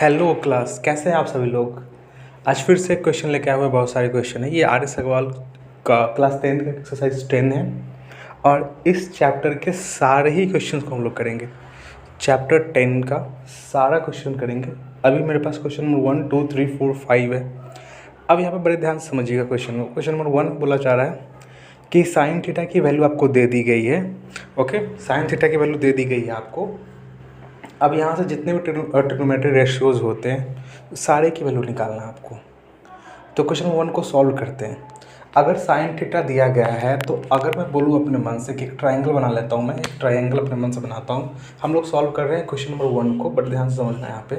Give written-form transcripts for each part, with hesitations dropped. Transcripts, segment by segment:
Hello class, कैसे हैं आप सभी लोग। आज फिर से क्वेश्चन लेके आए हुए, बहुत सारे क्वेश्चन है। ये आर एस अग्रवाल का क्लास 10 का एक्सरसाइज 10 है और इस चैप्टर के सारे ही क्वेश्चन को हम लोग करेंगे। चैप्टर 10 का सारा क्वेश्चन करेंगे। अभी मेरे पास क्वेश्चन नंबर 1 2 3 4 5 है। अब यहाँ पे बड़े ध्यान से समझिएगा। क्वेश्चन नंबर 1 बोला जा रहा है कि साइन थीटा की वैल्यू आपको दे दी गई है। ओके, साइन थीटा की वैल्यू दे दी गई है आपको। अब यहाँ से जितने भी ट्रिग्नोमेट्री रेशियोज़ होते हैं सारे की वैल्यू निकालना है आपको। तो क्वेश्चन 1 को सॉल्व करते हैं। अगर साइन थीटा दिया गया है तो अगर मैं बोलूँ अपने मन से कि एक ट्रायंगल बना लेता हूँ, मैं एक ट्रायंगल अपने मन से बनाता हूँ। हम लोग सॉल्व कर रहे हैं क्वेश्चन नंबर 1 को, बड़े ध्यान से समझना है यहाँ पे।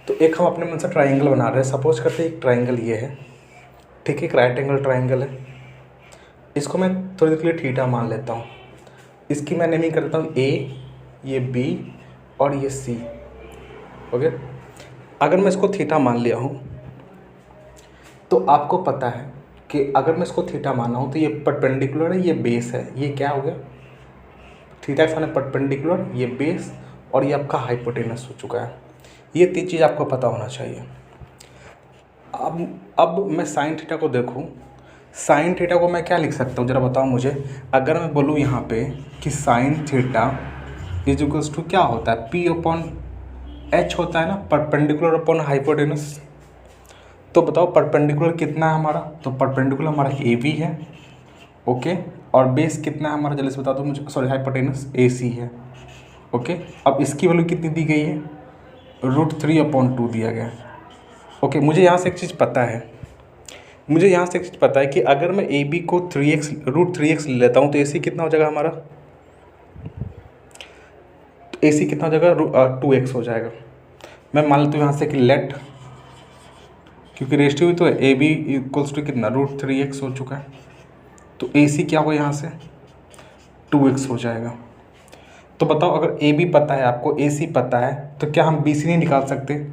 तो एक हम अपने मन से ट्रायंगल बना रहे हैं। सपोज करते हैं एक ट्रायंगल ये है, ठीक है, एक राइट एंगल ट्रायंगल है। इसको मैं थोड़ी देर के लिए थीटा मान लेता हूँ। इसकी मैं नेमिंग कर देता हूँ ए, ये बी और ये सी। ओके, अगर मैं इसको थीटा मान लिया हूँ तो आपको पता है कि अगर मैं इसको थीटा माना हूँ तो ये परपेंडिकुलर है, ये बेस है। ये क्या हो गया, थीटा के सामने परपेंडिकुलर, ये बेस और ये आपका हाइपोटेनस हो चुका है। ये तीन चीज़ आपको पता होना चाहिए। अब मैं साइन थीटा को देखूँ, साइन थीटा को मैं क्या लिख सकता हूँ ज़रा बताओ मुझे। अगर मैं बोलूँ यहाँ पे कि sine theta is equals to क्या होता है, पी अपॉन एच होता है ना, परपेंडिकुलर अपॉन हाइपोटेनस। तो बताओ परपेंडिकुलर कितना है हमारा, तो परपेंडिकुलर हमारा ए बी है। ओके, और बेस कितना है हमारा, जल्दी से बता दो मुझे, सॉरी हाइपोटेनस ए सी है। ओके, अब इसकी वैल्यू कितनी दी गई है, √3/2 दिया गया है। ओके, मुझे यहाँ से एक चीज़ पता है कि अगर मैं ए बी को √3x ले लेता हूँ तो ए सी कितना हो जाएगा हमारा, ए सी कितना हो जाएगा, 2x हो जाएगा। मैं मान लेता हूँ यहाँ से कि लेट, क्योंकि रेशियो भी तो है, ए बी इक्वल्स टू कितना, √3x हो चुका है। तो ए सी क्या होगा यहाँ से 2x हो जाएगा। तो बताओ अगर ए बी पता है आपको, ए सी पता है, तो क्या हम बी सी नहीं निकाल सकते।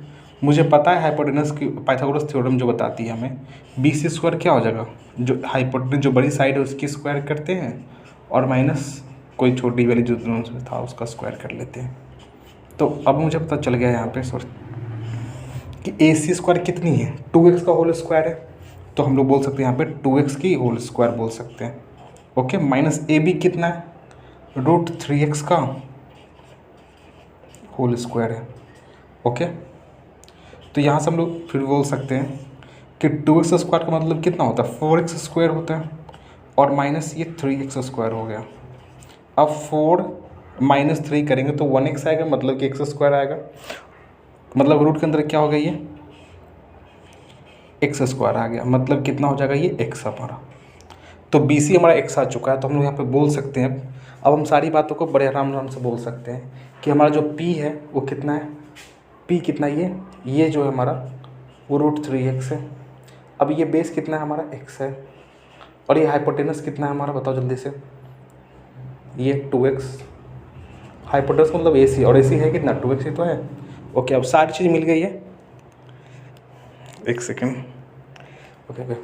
मुझे पता है हाइपोटेनस की पाइथागोरस थ्योरम जो बताती है हमें, बी सी स्क्वायर क्या हो जाएगा, जो हाइपोटेनस जो बड़ी साइड है उसकी स्क्वायर करते हैं और माइनस कोई छोटी वाली जो दोनों में था उसका स्क्वायर कर लेते हैं। तो अब मुझे पता चल गया यहाँ पे कि ए सी स्क्वायर कितनी है, 2x का होल स्क्वायर है। तो हम लोग बोल सकते हैं यहाँ पे 2x की होल स्क्वायर बोल सकते हैं। ओके, माइनस ए बी कितना है, √3x का होल स्क्वायर है। ओके, तो यहाँ से हम लोग फिर बोल सकते हैं कि 2x स्क्वायर का मतलब कितना होता है, 4x स्क्वायर होता है, और माइनस ये 3x स्क्वायर हो गया। अब 4 - 3 करेंगे तो 1x आएगा, मतलब कि x स्क्वायर आएगा। मतलब रूट के अंदर क्या हो गया, ये x स्क्वायर आ गया, मतलब कितना हो जाएगा ये x हमारा। तो बी सी हमारा x आ चुका है। तो हम लोग यहाँ पे बोल सकते हैं, अब हम सारी बातों को बड़े आराम से बोल सकते हैं कि हमारा जो p है वो कितना है, p कितना, ये जो है हमारा वो √3x है। अब ये बेस कितना है हमारा, x है, और ये हाइपोटेनस कितना है हमारा, बताओ जल्दी से, ये 2x। हाइपोटेनस मतलब ए सी, और ए सी है कितना, 2x ही तो है। ओके, अब सारी चीज़ मिल गई है। एक सेकेंड। ओके,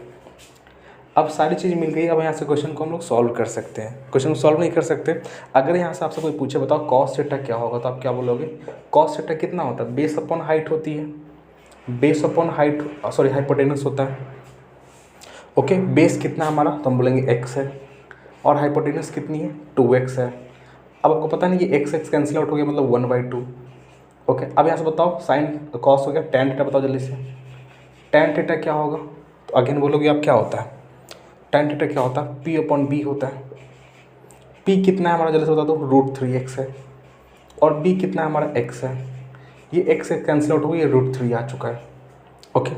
अब सारी चीज़ मिल गई। अब यहाँ से क्वेश्चन को हम लोग सॉल्व कर सकते हैं। क्वेश्चन को सॉल्व नहीं कर सकते, अगर यहाँ से आपसे कोई पूछे बताओ कॉस थीटा क्या होगा, तो आप क्या बोलोगे, कॉस थीटा कितना होता है, बेस अपॉन हाइट होती है, base upon height, sorry hypotenuse होता है। ओके, बेस कितना हमारा, तो हम बोलेंगे x है, और हाइपोटेनस कितनी है, 2x है। अब आपको पता नहीं ये x कैंसिल आउट हो गया, मतलब 1/2। ओके, अब यहाँ से बताओ साइन कॉस हो गया, टैन थीटा बताओ जल्दी से, टैन थीटा क्या होगा, तो अगेन बोलोगे आप क्या होता है, टैन थीटा क्या होता है, p/b होता है। p कितना है हमारा, जल्दी से बता दो, √3x है, और b कितना है हमारा, x है। ये x कैंसिल आउट हो गया, ये √3 आ चुका है। ओके,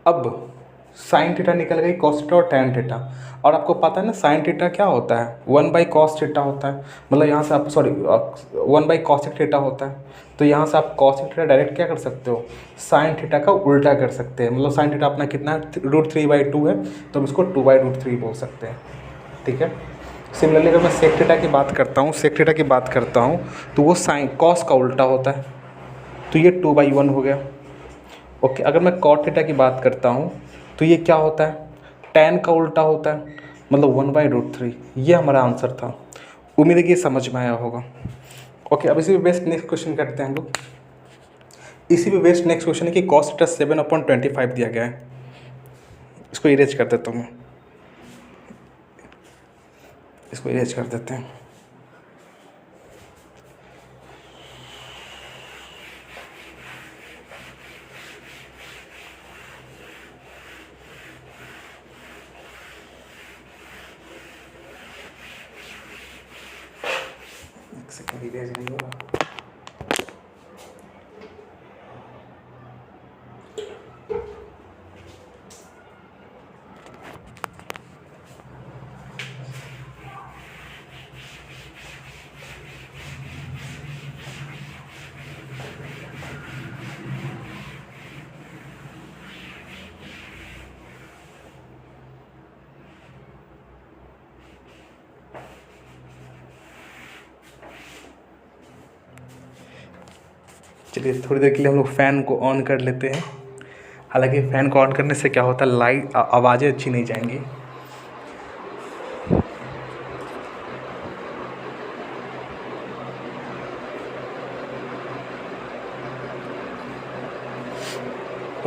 अब साइन थीटा निकल गई, कॉस थीटा और टैन थीटा। और आपको पता है ना साइन थीटा क्या होता है, 1/cos थीटा होता है। मतलब यहाँ से आप 1/cos थीटा होता है। तो यहाँ से आप cos थीटा डायरेक्ट क्या कर सकते हो, साइन थीटा का उल्टा कर सकते हैं। मतलब साइन थीटा अपना कितना है, √3/2 है, तो हम इसको 2/√3 बोल सकते हैं। ठीक है, सिमिलरली अगर मैं सेक थीटा की बात करता हूँ, तो वो साइन कॉस का उल्टा होता है, तो ये 2/1 हो गया। ओके, अगर मैं कॉट थीटा की बात करता हूँ तो ये क्या होता है, टैन का उल्टा होता है, मतलब 1/√3। ये हमारा आंसर था। उम्मीद है कि ये समझ में आया होगा। ओके, अब इसी पे बेस्ट नेक्स्ट क्वेश्चन करते हैं हम लोग इसी पे बेस्ड नेक्स्ट क्वेश्चन है कि कॉस थीटा 7/25 दिया गया है। इसको इरेज कर देता हूँ मैं, इसको इरेज कर देते हैं। एक सेकंड, इरेज नहीं होगा। चलिए थोड़ी देर के लिए हम लोग फ़ैन को ऑन कर लेते हैं। हालांकि फ़ैन को ऑन करने से क्या होता है, लाइट आवाज़ें अच्छी नहीं जाएंगी।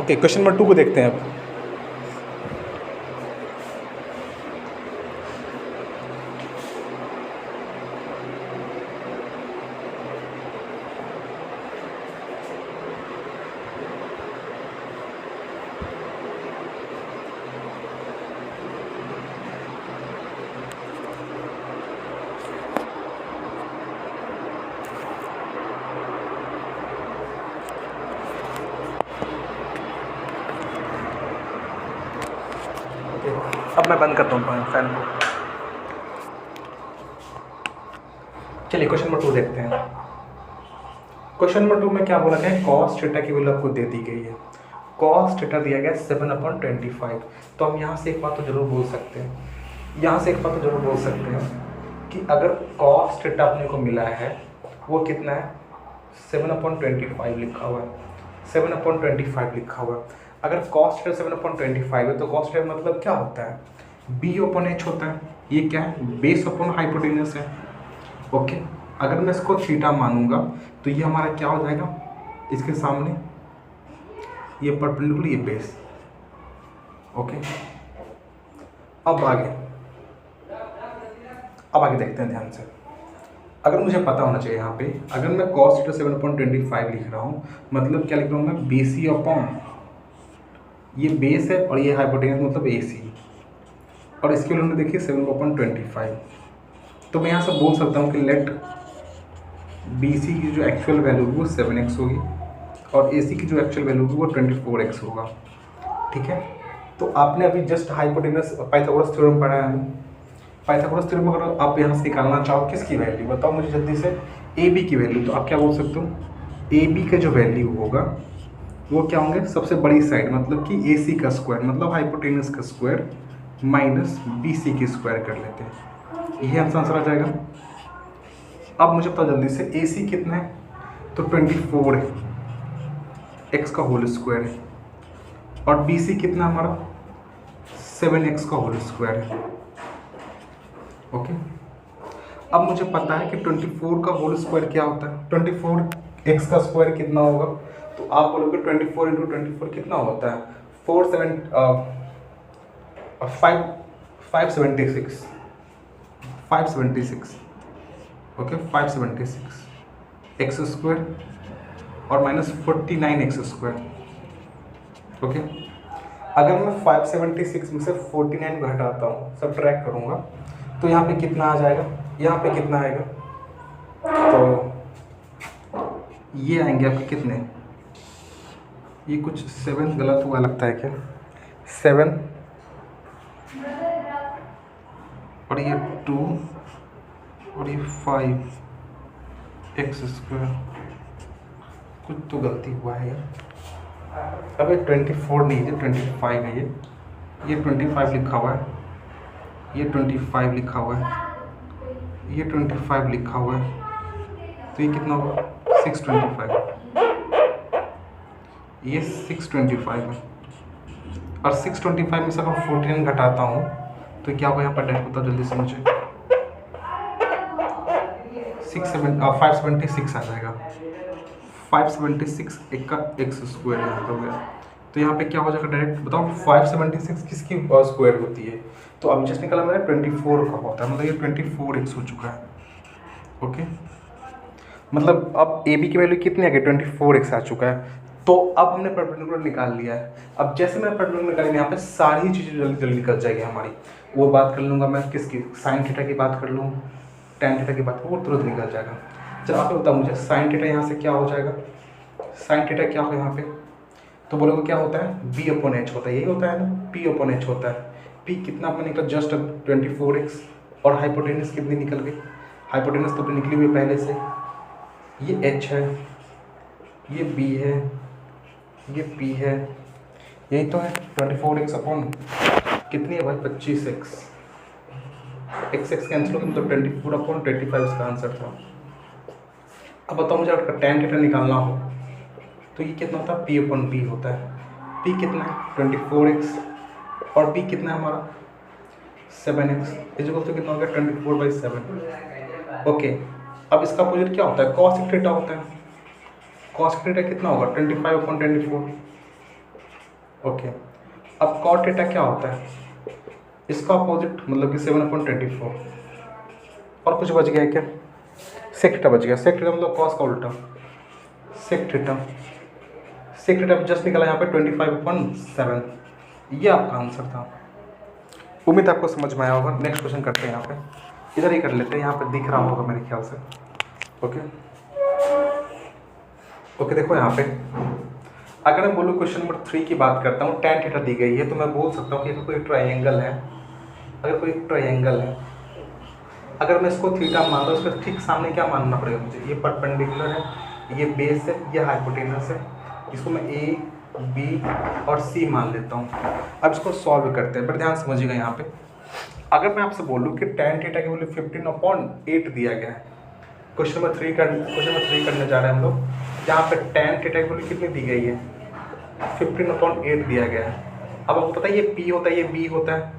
ओके, क्वेश्चन नंबर 2 को देखते हैं अब। अब मैं बंद करता हूँ फ़ैन को। चलिए क्वेश्चन नंबर 2 देखते हैं। क्वेश्चन नंबर 2 में क्या बोला गया है, कॉस थीटा की वैल्यू आपको दे दी गई है। कॉस थीटा दिया गया 7/25। तो हम यहाँ से एक बात तो जरूर बोल सकते हैं, कि अगर कॉस थीटा अपने को मिला है वो कितना है, 7/25 लिखा हुआ है, 7/25 लिखा हुआ है। अगर कॉस थीटा 7/25 है तो कॉस थीटा मतलब क्या होता है, B/H होता है। ये क्या है, बेस अपॉन हाइपोटेनस है। ओके, अगर मैं इसको थीटा मानूंगा तो ये हमारा क्या हो जाएगा, इसके सामने ये परपेंडिकुलर, ये बेस। ओके, अब आगे देखते हैं ध्यान से। अगर मुझे पता होना चाहिए यहाँ पे, अगर मैं cos थीटा 7/25 लिख रहा हूँ, मतलब क्या लिख रहा हूँ मैं, BC अपॉन ये बेस है और ये हाइपोटेनस मतलब AC, और इसके लिए हमने देखिए 7/25। तो मैं यहाँ से बोल सकता हूँ कि लेट BC की जो एक्चुअल वैल्यू होगी वो 7x होगी और AC की जो एक्चुअल वैल्यू होगी वो 24x होगा। ठीक है, तो आपने अभी जस्ट हाइपोटेनस पाइथागोरस थ्योरम पढ़ा है। पाइथागोरस थ्योरम अगर आप यहाँ से निकालना चाहो किसकी वैल्यू, बताओ मुझे जल्दी से, AB की वैल्यू। तो आप क्या बोल सकते हो, AB का जो वैल्यू होगा वो क्या होंगे, सबसे बड़ी साइड मतलब कि AC का स्क्वायर मतलब हाइपोटेनस का स्क्वायर माइनस BC की स्क्वायर कर लेते हैं, यही आंसर आ जाएगा। अब मुझे पता जल्दी से AC कितना है, तो 24 है, x का होल स्क्वायर है, और BC कितना हमारा 7x का होल स्क्वायर है। ओके, अब मुझे पता है कि 24 का होल स्क्वायर क्या होता है, 24x का स्क्वायर कितना होगा, तो आप बोलोगे 24 × 24 कितना होता है, 576। ओके, 576 एक्स स्क्वायर और माइनस 49x स्क्वायर। ओके, अगर मैं 576 में से 49 को हटाता हूँ, सब्ट्रैक्ट करूँगा, तो यहाँ पे कितना आ जाएगा, यहाँ पे कितना आएगा, तो ये आएंगे आपके कितने, ये कुछ 7 गलत हुआ लगता है क्या, 7 और ये 2 और ये 5x स्क्वायर, कुछ तो गलती हुआ है यार। अब ये 24 नहीं है, 25 है, ये 25 लिखा हुआ है, ये 25 लिखा हुआ है, ये 25 लिखा हुआ है, तो ये कितना होगा 625, ये 625 है। और 625 में से अगर 14 घटाता हूँ तो क्या होगा, यहाँ पर डेट होता जल्दी से मुझे 576 आ जाएगा, 576 एक का एक्स स्क्वायर यहाँ पे हो गया। तो यहाँ पे क्या हो जाएगा डायरेक्ट बताओ, 576 किसकी स्क्वायर होती है? तो अब जस्ट निकला मेरा 24 का होता है, मतलब ये 24x हो चुका है। ओके, मतलब अब ए बी की वैल्यू कितनी आ गई, 24x आ चुका है। तो अब हमने परपेंडिकुलर निकाल लिया है। अब जैसे मैंने परपेंडिकुलर निकाली, यहाँ पे सारी चीज़ें जल्दी जल्दी निकल जाएगी हमारी। वो बात कर लूँगा मैं किसकी, साइन थीटा की बात कर लूँ, टेन थीटा की बात, वो तुरंत निकल जाएगा। चलो आप बताओ मुझे, साइन थीटा यहाँ से क्या हो जाएगा, साइन थीटा क्या होगा यहाँ पे? तो बोलोगे क्या होता है, बी अपॉन एच होता है, यही होता है ना, पी अपॉन एच होता है। पी कितना अपना निकला, जस्ट 24x, और हाइपोटेनस कितनी निकल गई, हाइपोटेनस तो निकली हुई पहले से, ये एच है, ये बी है, ये पी है, यही तो है। 24x अपॉन कितनी है भाई, 25x, x कैंसिल हो गया, मतलब 24 अपॉन 25 इसका आंसर था। अब बताओ मुझे अगर tan थीटा निकालना हो तो ये कितना होता है, p अपॉन b होता है। p कितना है 24x, और b कितना है हमारा 7x, इक्वल तो कितना हो गया 24/7। ओके, अब इसका अपोजिट क्या होता है, cos थीटा होता है। cos थीटा कितना होगा 25/24। ओके, अब cot थीटा क्या होता है, इसका अपोजिट मतलब कि 7/24। और कुछ बच गया है क्या, sec थीटा बच गया। sec थीटा मतलब cos का उल्टा, sec theta. sec theta just निकला यहाँ पे 25/7, ये आपका आंसर था। उम्मीद आपको समझ में आया होगा। नेक्स्ट क्वेश्चन करते हैं, यहाँ पे इधर ही कर लेते हैं, यहाँ पे दिख रहा होगा मेरे ख्याल से। ओके ओके, देखो यहाँ पे अगर मैं बोलूँ क्वेश्चन नंबर 3 की बात करता हूँ, tan थीटा दी गई है, तो मैं बोल सकता हूँ कि कोई ट्राइंगल है, अगर कोई ट्राइंगल है, अगर मैं इसको थीटा मान रहा हूँ, उसके ठीक सामने क्या मानना पड़ेगा मुझे, ये परपेंडिकुलर है, ये बेस है, ये हाइपोटेनस है, इसको मैं ए बी और सी मान लेता हूँ। अब इसको सॉल्व करते हैं, पर ध्यान समझिएगा यहाँ पे, अगर मैं आपसे बोलूँ कि tan थीटा की वैल्यू 15/8 दिया गया है, क्वेश्चन नंबर 3 करने जा रहे हैं हम लोग, जहाँ पे tan थीटा की वैल्यू कितनी दी गई है 15/8 दिया गया है। अब आपको पता है ये p होता है, ये b होता है,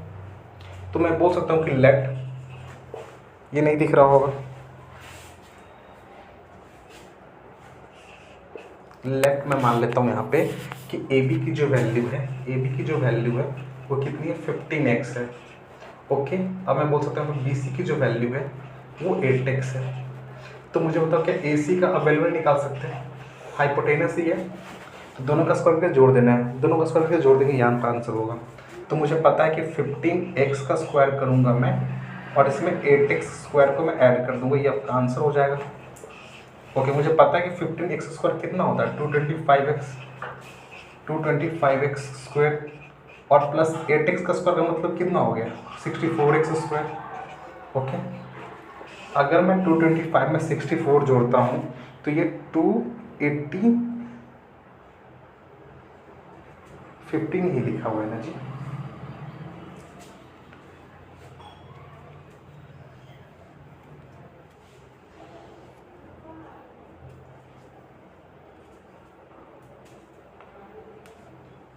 तो मैं बोल सकता हूँ कि लेट, ये नहीं दिख रहा होगा, लेट मैं मान लेता हूँ यहाँ पे कि ए बी की जो वैल्यू है, वो कितनी है 15x है। ओके, अब मैं बोल सकता हूँ बी सी की जो वैल्यू है वो 8x है। तो मुझे बताओ क्या ए सी का अब वैल्यू निकाल सकते हैं, हाइपोटेनस ही है, तो दोनों का स्क्वायर करके जोड़ देना है, दोनों का स्क्वायर करके जोड़ देंगे, यहाँ का आंसर होगा। तो मुझे पता है कि 15x का स्क्वायर करूँगा मैं, और इसमें 8x स्क्वायर को मैं ऐड कर दूँगा, ये आपका आंसर हो जाएगा। ओके, मुझे पता है कि 15x स्क्वायर कितना होता है 225x स्क्वायर, और प्लस 8x का स्क्वायर का मतलब कितना हो गया 64x स्क्वायर। ओके, अगर मैं 225 में 64 जोड़ता हूँ तो ये 280 15 ही लिखा हुआ है ना जी।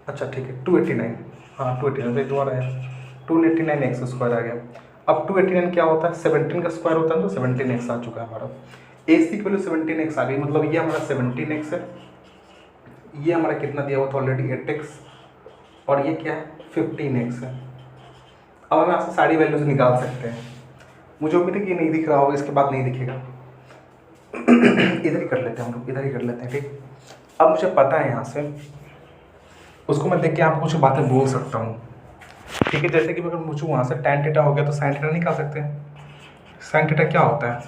अच्छा ठीक है, 289, हाँ 289 दोबारा है, 289x स्क्वायर आ गया। अब 289 क्या होता है, 17 का स्क्वायर होता है, तो 17x आ चुका है हमारा। ए सी की वैल्यू 17x आ गई, मतलब ये हमारा 17x है, ये हमारा कितना दिया हुआ था ऑलरेडी 8x, और ये क्या है 15x है। अब हम यहाँ से सारी वैल्यूज निकाल सकते हैं। मुझे उम्मीद है कि ये नहीं दिख रहा होगा, इसके बाद नहीं दिखेगा। इधर ही कर लेते हैं हम लोग, इधर ही कर लेते हैं, ठीक। अब मुझे पता है यहाँ से, उसको मैं देख के आपको कुछ बातें बोल सकता हूँ, ठीक है। जैसे कि अगर पूछूँ वहाँ से tan थीटा हो गया, तो sin थीटा निकाल सकते हैं। sin थीटा क्या होता है,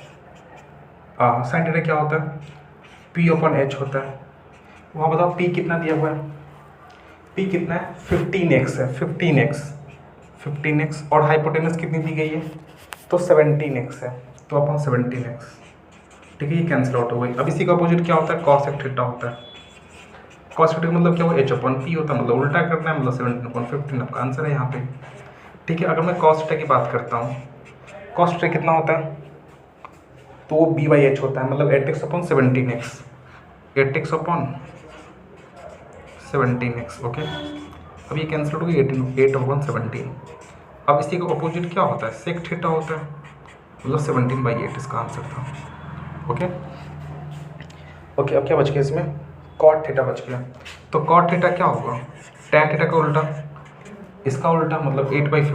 sin थीटा क्या होता है, p/h होता है। वहाँ बताओ p कितना दिया हुआ है, p कितना है 15x है, 15x, और हाइपोटेनस कितनी दी गई है, तो 17x है, तो अपन 17x, ठीक है, ये कैंसिल आउट हो गई। अब इसी का अपोजिट क्या होता है, cos थीटा होता है। cos थीटा मतलब क्या हुआ, h/p होता है, मतलब उल्टा करना है, मतलब 17/15 आपका आंसर है यहाँ पे, ठीक है। अगर मैं cos थीटा की बात करता हूँ, cos थीटा कितना होता है, तो वो b/h होता है, मतलब 8x/17x, 8x/17x। ओके, अब ये कैंसिल हो गई, 8/17। अब इसी का अपोजिट क्या होता है, sec थीटा होता है, मतलब 17/8 इसका आंसर था। ओके, ओके, अब क्या बच गया इसमें, कॉट थीटा बच गया। तो कॉट थीटा क्या होगा, टैन थीटा का उल्टा, इसका उल्टा मतलब 8/15,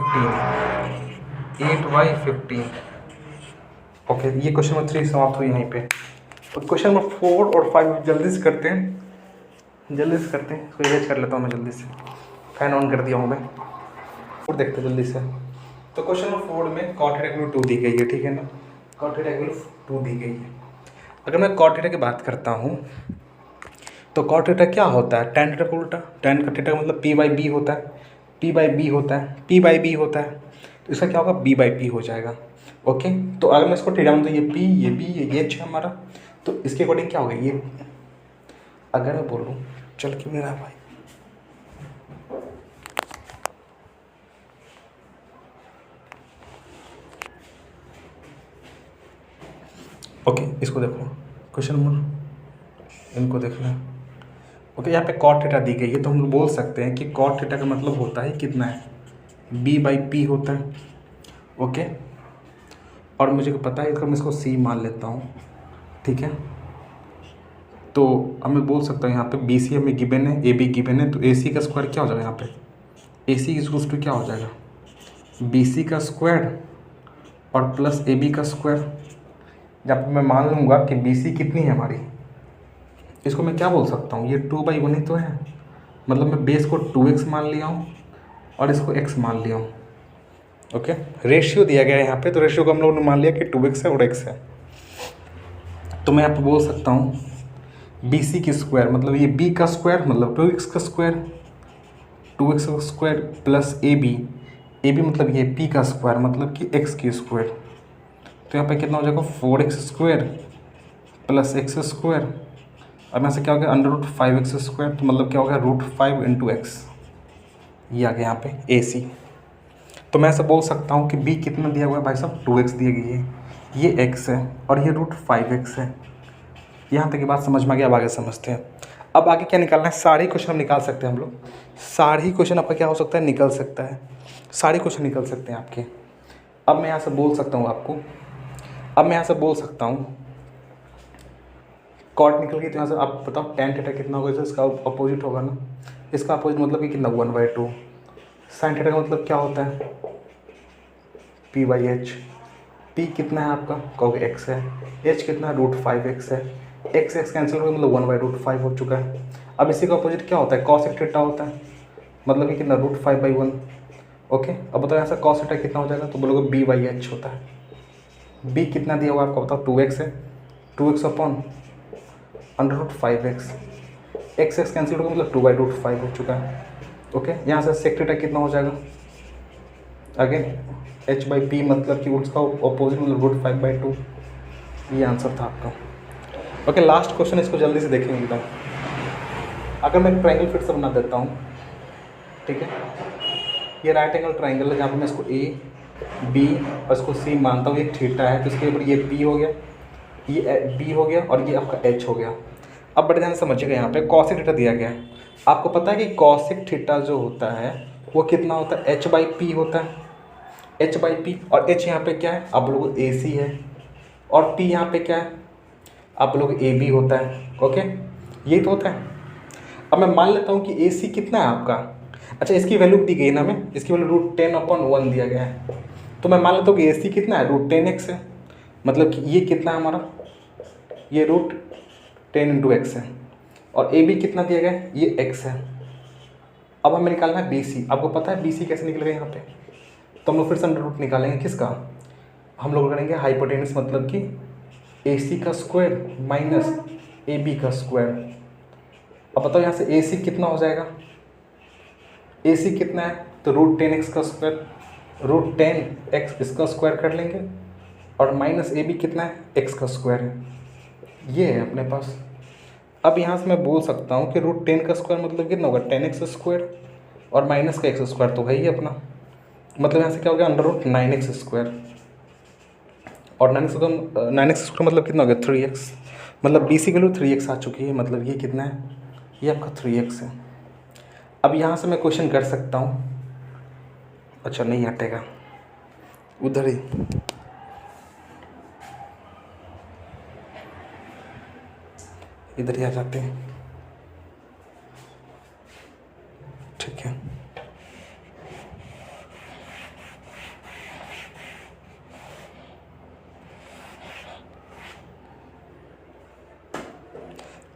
8/15। ओके, ये क्वेश्चन नंबर 3 समाप्त हुई यहीं पे। तो क्वेश्चन नंबर 4 और 5 जल्दी से करते हैं, इसको इरेज कर लेता हूँ मैं जल्दी से, फैन ऑन कर दिया हूँ मैं, और देखते हैं जल्दी से। तो क्वेश्चन नंबर 4 में कॉट थीटा की 2 दी गई है, ठीक है ना, कॉट थीटा की 2 दी गई है। अगर मैं कॉट थीटा की बात करता हूँ तो कॉट थीटा क्या होता है, टैन थीटा का उल्टा, टैन का थीटा का मतलब p/b होता है, p/b होता है, p/b होता है, तो इसका क्या होगा, b/p हो जाएगा। ओके, तो अगर मैं इसको थीटा तो ये p, ये b, ये h है हमारा, तो इसके अकॉर्डिंग क्या होगा ये, अगर मैं बोलूँ, चल क्यों नहीं रहा भाई, ओके इसको देखो, क्वेश्चन नंबर, इनको देखना। ओके, यहाँ पे कॉट थीटा दी गई है, तो हम लोग बोल सकते हैं कि कॉट थीटा का मतलब होता है कितना है, b/p होता है। ओके, और मुझे पता है इसका, मैं इसको c मान लेता हूँ, ठीक है। तो अब मैं बोल सकता हूँ यहाँ पे BC हमें गिवन है, AB गिवन है, तो AC का स्क्वायर क्या हो जाएगा यहाँ पे, AC इक्वल्स टू क्या हो जाएगा, BC का स्क्वायर और प्लस AB का स्क्वायर। जब मैं मान लूँगा कि BC कितनी है हमारी, इसको मैं क्या बोल सकता हूँ, ये 2/1 ही तो है, मतलब मैं बेस को 2x मान लिया हूँ और इसको x मान लिया हूँ। ओके, रेशियो दिया गया है यहाँ पे, तो रेशियो को हम लोगों ने मान लिया कि 2x है और x है। तो मैं यहाँ पे बोल सकता हूँ BC की स्क्वायर मतलब ये B का स्क्वायर मतलब 2x का स्क्वायर, 2x का स्क्वायर प्लस AB मतलब ये P का स्क्वायर मतलब कि x की स्क्वायर। तो यहाँ पे कितना हो जाएगा 4x square plus x square, और यहाँ से क्या हो गया √5x स्क्वायर, तो मतलब क्या हो गया √5 × x, ये आ गया यहाँ पे AC। तो मैं ऐसा बोल सकता हूँ कि B कितना दिया हुआ है भाई साहब, 2x दी गई है, ये x है और ये √5x है। यहाँ तक की बात समझ में आ गया, अब आगे समझते हैं। अब आगे क्या निकालना है, सारे क्वेश्चन हम निकाल सकते हैं हम लोग, सारे क्वेश्चन आपका क्या हो सकता है, निकल सकता है, सारे क्वेश्चन निकल सकते हैं आपके। अब मैं यहाँ से बोल सकता हूँ आपको, अब मैं यहाँ से बोल सकता हूँ कॉट निकल गई, तो यहाँ से आप बताओ टैन थीटा कितना होगा, जो इसका अपोजिट होगा ना, इसका अपोजिट मतलब कि कितना 1/2। साइन थीटा का मतलब क्या होता है p/h, p कितना है आपका, कहोगे x है, h कितना है √5x है, x कैंसिल हो गया मतलब 1/√5 हो चुका है। अब इसी का अपोजिट क्या होता है, cos थीटा होता है, मतलब कि कितना √5/1। ओके, अब बताओ यहाँ से cos थीटा कितना हो जाएगा, तो बोलोगे b/h होता है। b कितना दिया हुआ आपको बताओ, 2x है, 2x upon √5x, x cancel हो गया मतलब 2/√5 हो चुका है। ओके, यहाँ से sec थीटा कितना हो जाएगा, अगेन h/p मतलब कि उसका अपोजिट मतलब √5/2, ये आंसर था आपका। ओके, लास्ट क्वेश्चन, इसको जल्दी से देखेंगे एकदम। अगर मैं ट्रायंगल फिर से बना देता हूँ, ठीक है, ये राइट एंगल ट्रायंगल है, जहाँ पर मैं इसको A B और इसको C मानता हूँ, ये थीटा है, तो इसके ऊपर ये P हो गया, ये B हो गया और ये आपका H हो गया। अब बड़े ध्यान से समझिएगा, यहाँ पे कॉसिक थीटा दिया गया है, आपको पता है कि कॉसिक थीटा जो होता है वो कितना होता है, h/p होता है, h/p, और h यहाँ पे क्या है, आप लोग AC है, और p यहाँ पे क्या है, आप लोग AB होता है। ओके, यही तो होता है। अब मैं मान लेता हूँ कि AC कितना है आपका, अच्छा इसकी वैल्यू दी गई है ना, हमें इसकी वैल्यू √10/1 दिया गया है, तो मैं मान लेता हूँ कि AC कितना है, √10x है, मतलब कि ये कितना है हमारा, ये √10 × x है, और AB कितना दिया गया है, ये x है। अब हमें निकालना है BC, आपको पता है BC कैसे निकलेगा यहाँ पे, तो हम लोग फिर से अंडर रूट निकालेंगे, किसका, हम लोग करेंगे हाइपोटेनस मतलब कि AC का स्क्वायर माइनस AB का स्क्वायर। अब बताओ यहाँ से AC कितना हो जाएगा, AC कितना है, तो √10x का स्क्वायर, √10x इसका स्क्वायर कर लेंगे, और माइनस AB कितना है, x का स्क्वायर है, ये है अपने पास। अब यहाँ से मैं बोल सकता हूँ कि √10 का स्क्वायर मतलब कितना होगा, 10x स्क्वायर, और माइनस का x स्क्वायर तो है ही अपना, मतलब यहाँ से क्या हो गया √9x स्क्वायर, और 9x स्क्वायर मतलब कितना हो गया 3x, मतलब BC की वैल्यू 3x आ चुकी है, मतलब ये कितना है, ये आपका 3x है। अब यहाँ से मैं क्वेश्चन कर सकता हूँ, अच्छा नहीं हटेगा उधर ही, इधर ही आ जाते हैं, ठीक है।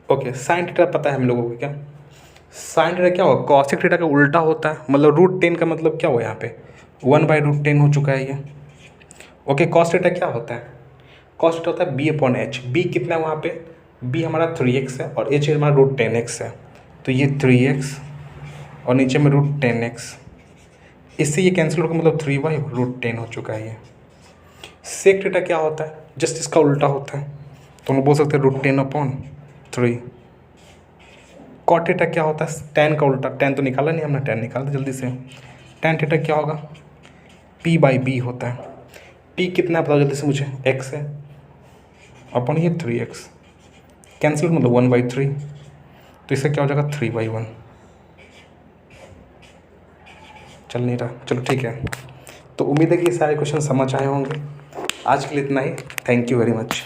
ओके, साइन थीटा पता है हम लोगों को क्या? साइन थीटा क्या होगा? कॉसिक थीटा का उल्टा होता है, मतलब √10 का मतलब क्या हुआ यहाँ पे? 1/√10 हो चुका है ये। ओके, कॉस थीटा क्या होता है? कॉस थीटा होता है b/h। b कितना है वहाँ पे? b हमारा 3x है और h हमारा √10x है, तो ये 3x और नीचे में √10x, इससे ये कैंसिल होकर मतलब 3/√10 हो चुका है ये। सेक थीटा क्या होता है? जस्ट इसका उल्टा होता है, तो हम बोल सकते हैं √10/3। कॉट थीटा क्या होता है? tan का उल्टा, tan तो निकाला नहीं हमने, tan निकाल दे जल्दी से। tan थीटा क्या होगा? p/b होता है। p कितना है बताओ जल्दी से मुझे? x है अपन ये 3x, कैंसिल मतलब 1/3, तो इसका क्या हो जाएगा? 3/1। चल नहीं रहा, चलो ठीक है। तो उम्मीद है कि ये सारे क्वेश्चन समझ आए होंगे। आज के लिए इतना ही, थैंक यू वेरी मच।